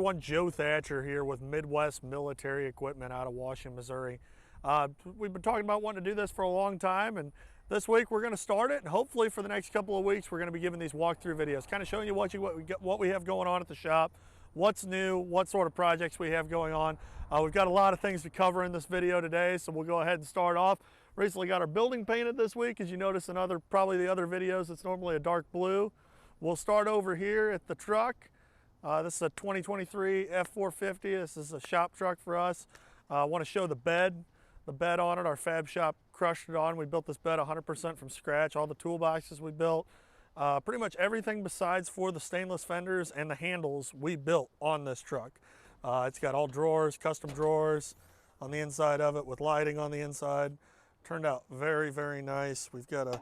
everyone, Joe Thatcher here with Midwest Military Equipment out of Washington, Missouri. We've been talking about wanting to do this for a long time, and this week we're going to start it, and hopefully for the next couple of weeks we're going to be giving these walkthrough videos, kind of showing you what we have going on at the shop, what's new, what sort of projects we have going on. We've got a lot of things to cover in this video today, so we'll go ahead and start off. Recently got our building painted this week. As you notice in probably the other videos, it's normally a dark blue. We'll start over here at the truck. This is a 2023 F450. This is a shop truck for us. I want to show the bed on it. Our fab shop crushed it on. We built this bed 100% from scratch. All the toolboxes we built. Pretty much everything besides for the stainless fenders and the handles we built on this truck. It's got all drawers, custom drawers on the inside of it with lighting on the inside. Turned out very, very nice. We've got a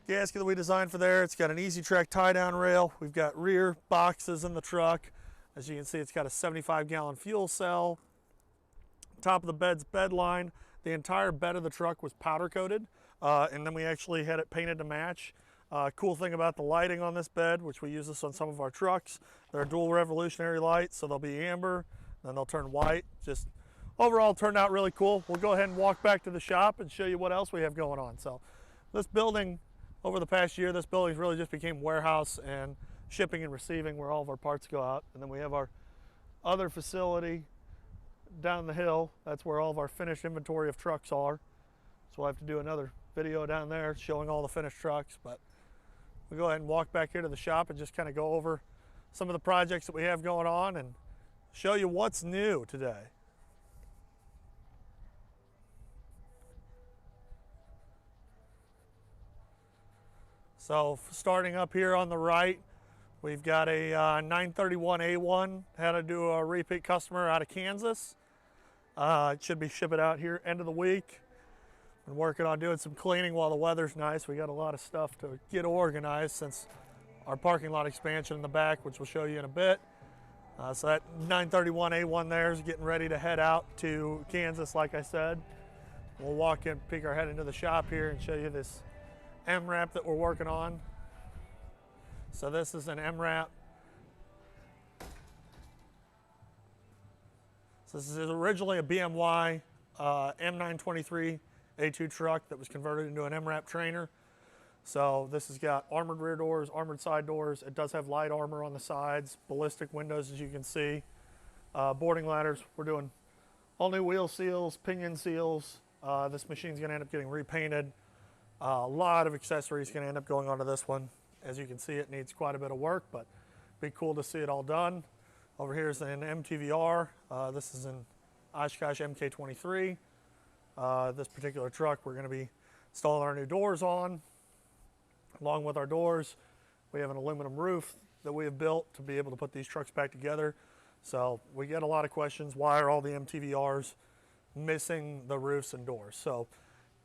gasket that we designed for there. It's got an easy track tie down rail. We've got rear boxes in the truck. As you can see, it's got a 75-gallon fuel cell. Top of the bed's bed line. The entire bed of the truck was powder coated, and then we actually had it painted to match. Cool thing about the lighting on this bed, which we use this on some of our trucks, they're dual revolutionary lights, so they'll be amber, then they'll turn white. Just overall turned out really cool. We'll go ahead and walk back to the shop and show you what else we have going on. So this building, over the past year, this building really just became warehouse and shipping and receiving where all of our parts go out. And then we have our other facility down the hill. That's where all of our finished inventory of trucks are. So we'll have to do another video down there showing all the finished trucks. But we'll go ahead and walk back here to the shop and just kind of go over some of the projects that we have going on and show you what's new today. So starting up here on the right, we've got a 931A1, had to do a repeat customer out of Kansas. It should be shipping out here end of the week. Been working on doing some cleaning while the weather's nice. We got a lot of stuff to get organized since our parking lot expansion in the back, which we'll show you in a bit. So that 931A1 there is getting ready to head out to Kansas, like I said. We'll walk in, peek our head into the shop here and show you this MRAP that we're working on. So this is an MRAP. So this is originally a BMY M923 A2 truck that was converted into an MRAP trainer. So this has got armored rear doors, armored side doors. It does have light armor on the sides, ballistic windows as you can see, boarding ladders. We're doing all new wheel seals, pinion seals. This machine's gonna end up getting repainted. A lot of accessories going to end up going onto this one. As you can see, it needs quite a bit of work, but be cool to see it all done. Over here is an MTVR. This is an Oshkosh MK23. This particular truck we're going to be installing our new doors on. Along with our doors, we have an aluminum roof that we have built to be able to put these trucks back together. So we get a lot of questions, why are all the MTVRs missing the roofs and doors? So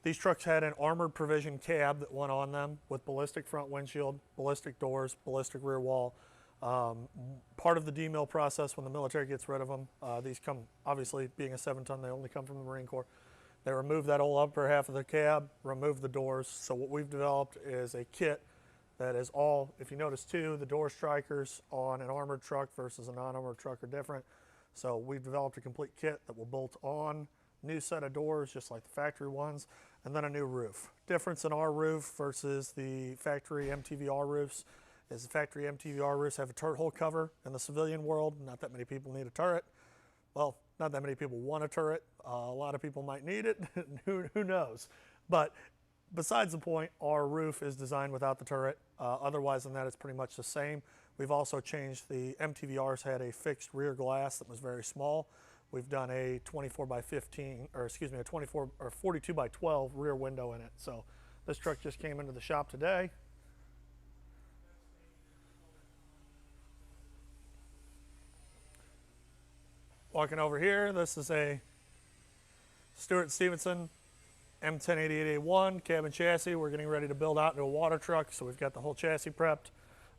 these trucks had an armored provision cab that went on them with ballistic front windshield, ballistic doors, ballistic rear wall. Part of the demill process when the military gets rid of them, these come, obviously being a 7-ton, they only come from the Marine Corps. They remove that whole upper half of the cab, remove the doors. So what we've developed is a kit that is all, if you notice too, the door strikers on an armored truck versus a non-armored truck are different. So we've developed a complete kit that will bolt on, new set of doors just like the factory ones, and then a new roof. Difference in our roof versus the factory MTVR roofs is the factory MTVR roofs have a turret hole cover. In the civilian world, not that many people need a turret. Well, not that many people want a turret. A lot of people might need it, who knows. But besides the point, our roof is designed without the turret. Otherwise than that, it's pretty much the same. We've also changed, the MTVRs had a fixed rear glass that was very small. We've done a 24 by 15, or excuse me, a 24 or 42 by 12 rear window in it. So this truck just came into the shop today. Walking over here, this is a Stewart Stevenson M1088A1 cabin chassis. We're getting ready to build out into a water truck, so we've got the whole chassis prepped.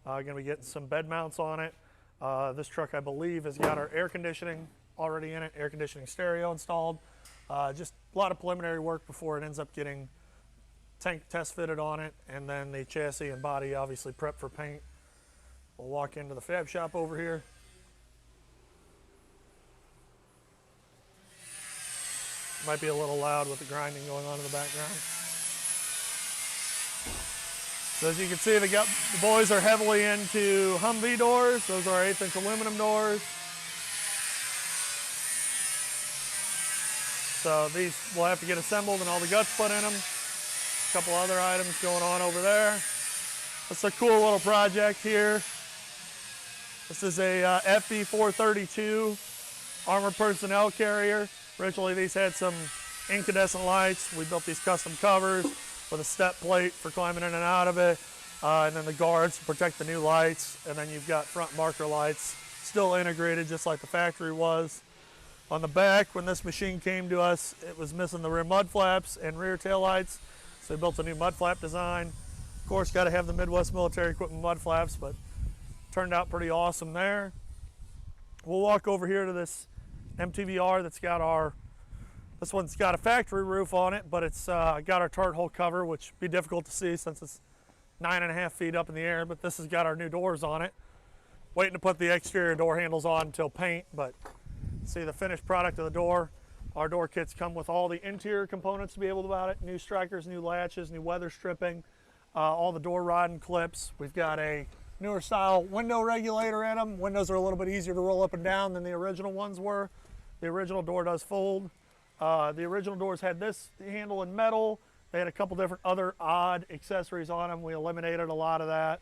Going to be getting some bed mounts on it. This truck, I believe, has got our air conditioning already in it, air conditioning stereo installed. Just a lot of preliminary work before it ends up getting tank test fitted on it, and then the chassis and body obviously prepped for paint. We'll walk into the fab shop over here. Might be a little loud with the grinding going on in the background. So as you can see, the boys are heavily into Humvee doors. Those are our 1/8" aluminum doors. So these will have to get assembled and all the guts put in them. A couple other items going on over there. It's a cool little project here. This is a FB 432 armored personnel carrier. Originally these had some incandescent lights. We built these custom covers with a step plate for climbing in and out of it, and then the guards to protect the new lights, and then you've got front marker lights still integrated just like the factory was. On the back, when this machine came to us, it was missing the rear mud flaps and rear tail lights, so we built a new mud flap design. Of course, got to have the Midwest Military Equipment mud flaps, but turned out pretty awesome there. We'll walk over here to this MTVR that's got our, this one's got a factory roof on it, but it's got our tart hole cover, which would be difficult to see since it's 9.5 feet up in the air, but this has got our new doors on it. Waiting to put the exterior door handles on until paint, but see the finished product of the door. Our door kits come with all the interior components to be able to about it. New strikers, new latches, new weather stripping, all the door rod and clips. We've got a newer style window regulator in them. Windows are a little bit easier to roll up and down than the original ones were. The original door does fold. The original doors had this handle in metal. They had a couple different other odd accessories on them. We eliminated a lot of that.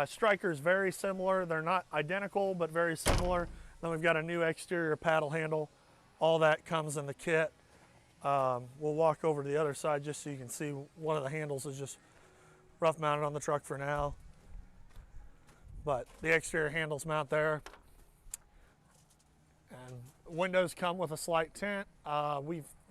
Strikers very similar. They're not identical, but very similar. Then we've got a new exterior paddle handle. All that comes in the kit. We'll walk over to the other side just so you can see one of the handles is just rough mounted on the truck for now. But the exterior handles mount there. And windows come with a slight tint.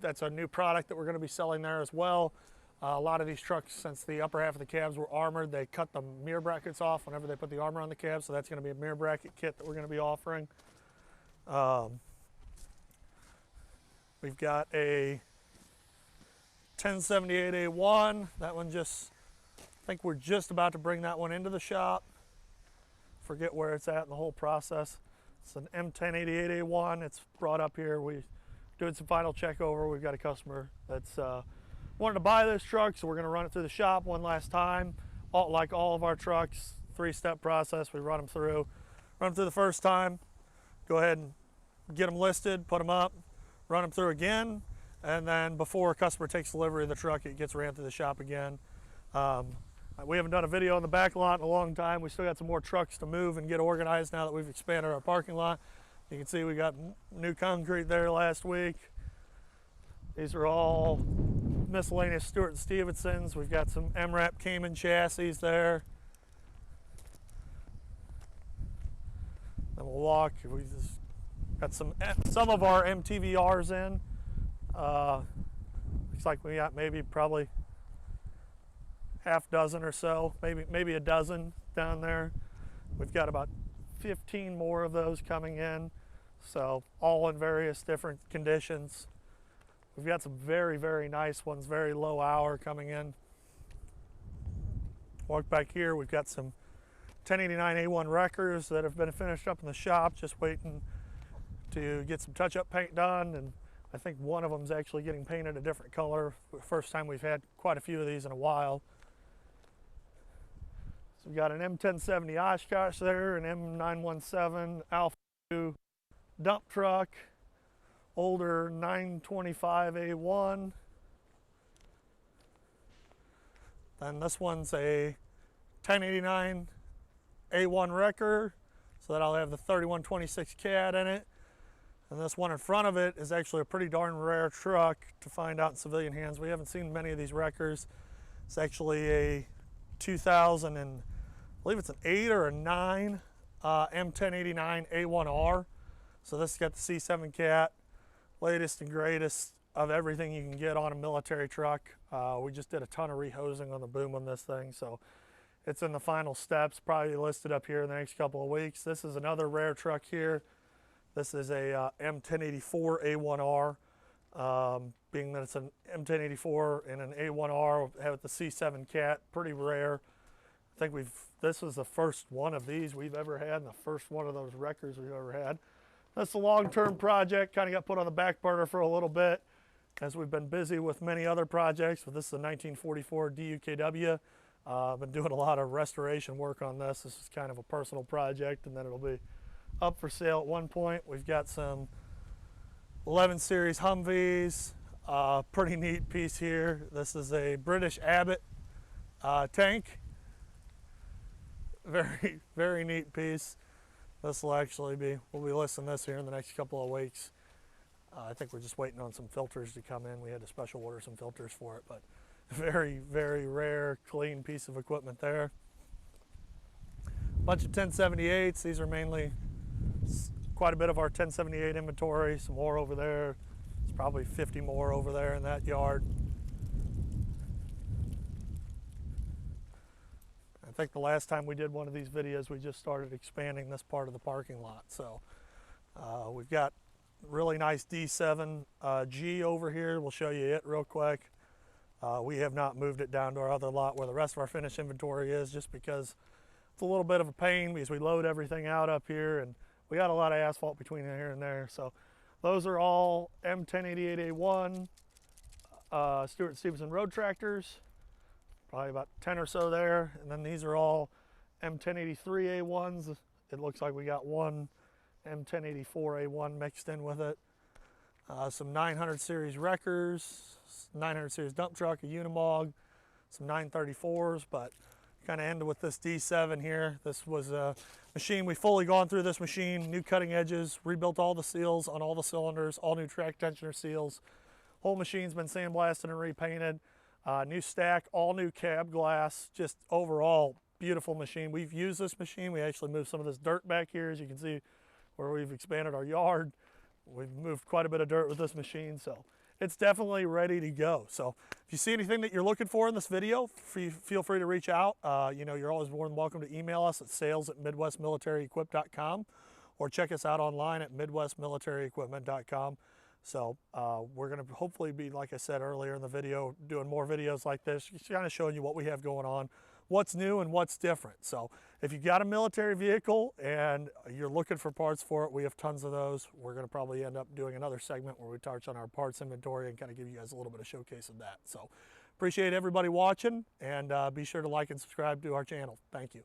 That's a new product that we're going to be selling there as well. A lot of these trucks, since the upper half of the cabs were armored, they cut the mirror brackets off whenever they put the armor on the cab, so that's going to be a mirror bracket kit that we're going to be offering. We've got a 1078A1. That one just, I think we're just about to bring that one into the shop. Forget where it's at in the whole process. It's an M1088A1. It's brought up here. We're doing some final check over. We've got a customer that's wanted to buy this truck, so we're going to run it through the shop one last time. Like all of our trucks, 3-step process. We run them through the first time, go ahead and get them listed, put them up, run them through again, and then before a customer takes delivery of the truck, it gets ran through the shop again. We haven't done a video on the back lot in a long time. We still got some more trucks to move and get organized now that we've expanded our parking lot. You can see we got new concrete there last week. These are all miscellaneous Stewart & Stevensons. We've got some MRAP Cayman chassis there. Then we'll walk. We just got some of our MTVRs in. Looks like we got probably half dozen or so, maybe a dozen down there. We've got about 15 more of those coming in, so all in various different conditions. We've got some very, very nice ones, very low hour coming in. Walk back here, we've got some 1089A1 wreckers that have been finished up in the shop, just waiting to get some touch-up paint done, and I think one of them is actually getting painted a different color. First time we've had quite a few of these in a while. So we've got an M1070 Oshkosh there, an M917 Alpha 2 dump truck, older 925A1. Then this one's a 1089 A1 wrecker, so that'll have the 3126 CAD in it. And this one in front of it is actually a pretty darn rare truck to find out in civilian hands. We haven't seen many of these wreckers. It's actually a 2000 and I believe it's an 8 or a 9 M1089 A1R. So this has got the C7 cat, latest and greatest of everything you can get on a military truck. We just did a ton of rehosing on the boom on this thing, so it's in the final steps, probably listed up here in the next couple of weeks. This is another rare truck here. This is a M1084 A1R, being that it's an M1084 and an A1R with the C7 cat, pretty rare. I think this was the first one of these we've ever had, and the first one of those wreckers we've ever had. That's a long-term project, kind of got put on the back burner for a little bit. as we've been busy with many other projects. But this is a 1944 DUKW. I've been doing a lot of restoration work on this. This is kind of a personal project, and then it'll be up for sale at one point. We've got some 11 series Humvees. Pretty neat piece here. This is a British Abbott tank. Very, very neat piece. This will actually be, we'll be listing this here in the next couple of weeks. I think we're just waiting on some filters to come in. We had to special order some filters for it, but very, very rare, clean piece of equipment there. Bunch of 1078s. These are mainly quite a bit of our 1078 inventory. Some more over there. There's probably 50 more over there in that yard. I think the last time we did one of these videos, we just started expanding this part of the parking lot. So we've got really nice D7 G over here. We'll show you it real quick. We have not moved it down to our other lot where the rest of our finished inventory is, just because it's a little bit of a pain because we load everything out up here and we got a lot of asphalt between here and there. So those are all M1088A1 Stewart Stevenson road tractors, probably about 10 or so there. And then these are all M1083A1s. It looks like we got one M1084A1 mixed in with it. Some 900 series wreckers, 900 series dump truck, a Unimog, some 934s, but kind of ended with this D7 here. This was a machine, we fully gone through this machine, new cutting edges, rebuilt all the seals on all the cylinders, all new track tensioner seals. Whole machine's been sandblasted and repainted. New stack, all new cab glass, just overall beautiful machine. We've used this machine. We actually moved some of this dirt back here, as you can see, where we've expanded our yard. We've moved quite a bit of dirt with this machine, so it's definitely ready to go. So if you see anything that you're looking for in this video, feel free to reach out. You're always more than welcome to email us at sales@midwestmilitaryequip.com or check us out online at midwestmilitaryequipment.com. So we're going to hopefully be, like I said earlier in the video, doing more videos like this, just kind of showing you what we have going on, what's new and what's different. So if you've got a military vehicle and you're looking for parts for it, we have tons of those. We're going to probably end up doing another segment where we touch on our parts inventory and kind of give you guys a little bit of showcase of that. So appreciate everybody watching, and be sure to like and subscribe to our channel. Thank you.